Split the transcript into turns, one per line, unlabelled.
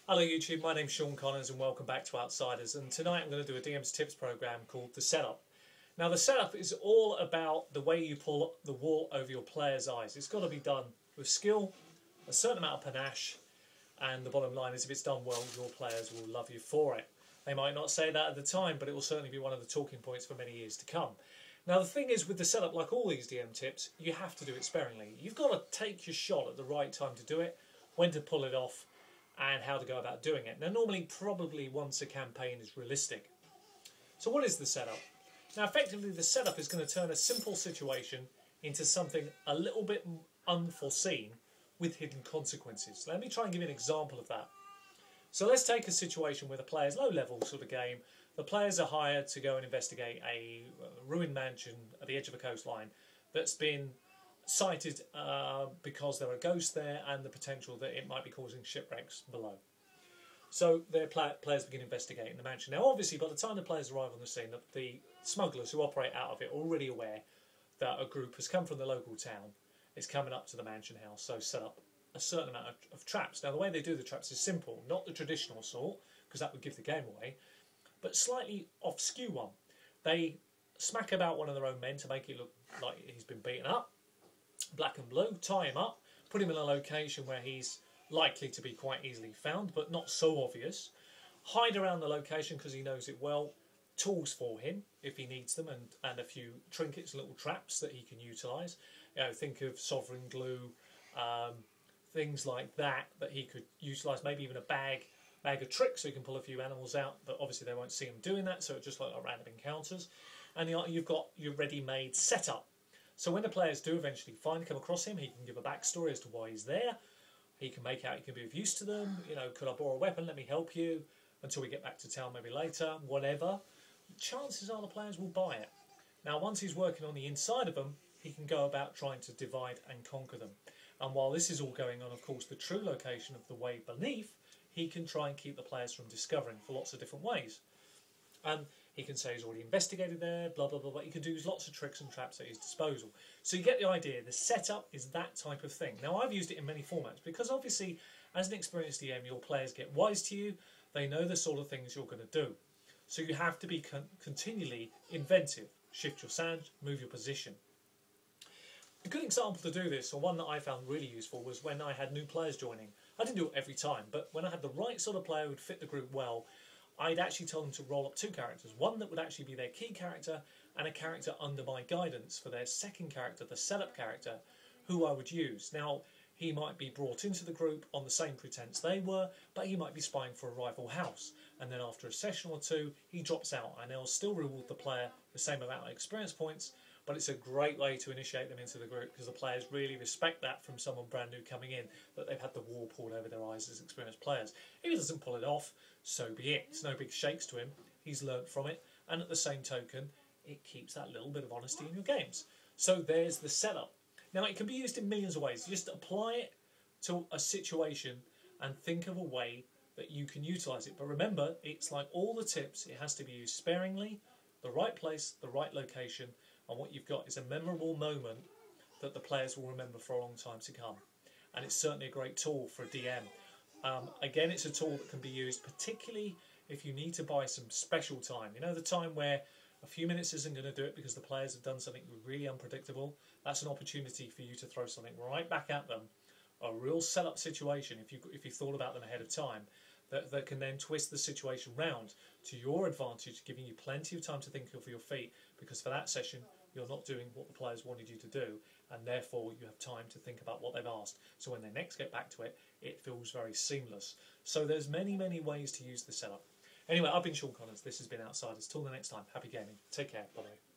Hello YouTube, my name's Sean Connors and welcome back to Outsiders, and tonight I'm going to do a DM's Tips program called The Setup. Now the setup is all about the way you pull the wool over your players' eyes. It's got to be done with skill, a certain amount of panache, and the bottom line is if it's done well, your players will love you for it. They might not say that at the time, but it will certainly be one of the talking points for many years to come. Now the thing is with the setup, like all these DM tips, you have to do it sparingly. You've got to take your shot at the right time to do it, when to pull it off, and how to go about doing it. Now normally probably once a campaign is realistic. So what is the setup? Now effectively the setup is going to turn a simple situation into something a little bit unforeseen with hidden consequences. Let me try and give you an example of that. So let's take a situation where the player's low level sort of game. The players are hired to go and investigate a ruined mansion at the edge of a coastline that's been sighted because there are ghosts there and the potential that it might be causing shipwrecks below. So their players begin investigating the mansion. Now obviously by the time the players arrive on the scene, the smugglers who operate out of it are already aware that a group has come from the local town, is coming up to the mansion house, so set up a certain amount of traps. Now the way they do the traps is simple, not the traditional sort, because that would give the game away, but slightly off-skew one. They smack about one of their own men to make it look like he's been beaten up, black and blue, tie him up, put him in a location where he's likely to be quite easily found, but not so obvious. Hide around the location because he knows it well. Tools for him if he needs them, and a few trinkets, little traps that he can utilise. You know, think of sovereign glue, things like that he could utilise. Maybe even a bag of tricks so he can pull a few animals out, but obviously they won't see him doing that, so it's just like random encounters. And you've got your ready-made setup. So when the players do eventually come across him, he can give a backstory as to why he's there. He can make out he can be of use to them. You know, could I borrow a weapon? Let me help you until we get back to town, maybe later, whatever. Chances are the players will buy it. Now, once he's working on the inside of them, he can go about trying to divide and conquer them. And while this is all going on, of course, the true location of the way beneath, he can try and keep the players from discovering for lots of different ways. And he can say he's already investigated there, blah, blah, blah, blah. He can do lots of tricks and traps at his disposal. So you get the idea. The setup is that type of thing. Now, I've used it in many formats because, obviously, as an experienced DM, your players get wise to you. They know the sort of things you're going to do. So you have to be continually inventive. Shift your sand, move your position. A good example to do this, or one that I found really useful, was when I had new players joining. I didn't do it every time, but when I had the right sort of player who would fit the group well, I'd actually tell them to roll up two characters. One that would actually be their key character and a character under my guidance for their second character, the setup character, who I would use. Now, he might be brought into the group on the same pretense they were, but he might be spying for a rival house. And then after a session or two, he drops out and they'll still reward the player the same amount of experience points, but it's a great way to initiate them into the group because the players really respect that from someone brand new coming in, that they've had the wool pulled over their eyes as experienced players. If he doesn't pull it off, so be it. It's no big shakes to him. He's learnt from it, and at the same token, it keeps that little bit of honesty in your games. So there's the setup. Now it can be used in millions of ways. Just apply it to a situation and think of a way that you can utilise it. But remember, it's like all the tips, it has to be used sparingly, the right place, the right location, and what you've got is a memorable moment that the players will remember for a long time to come. And it's certainly a great tool for a DM. Again, it's a tool that can be used particularly if you need to buy some special time. You know, the time where a few minutes isn't going to do it because the players have done something really unpredictable. That's an opportunity for you to throw something right back at them. A real setup situation, if you thought about them ahead of time, that can then twist the situation round to your advantage, giving you plenty of time to think of your feet, because for that session you're not doing what the players wanted you to do, and therefore you have time to think about what they've asked. So when they next get back to it, it feels very seamless. So there's many, many ways to use the setup. Anyway, I've been Sean Connors. This has been Outsiders. Till the next time, happy gaming. Take care. Bye-bye.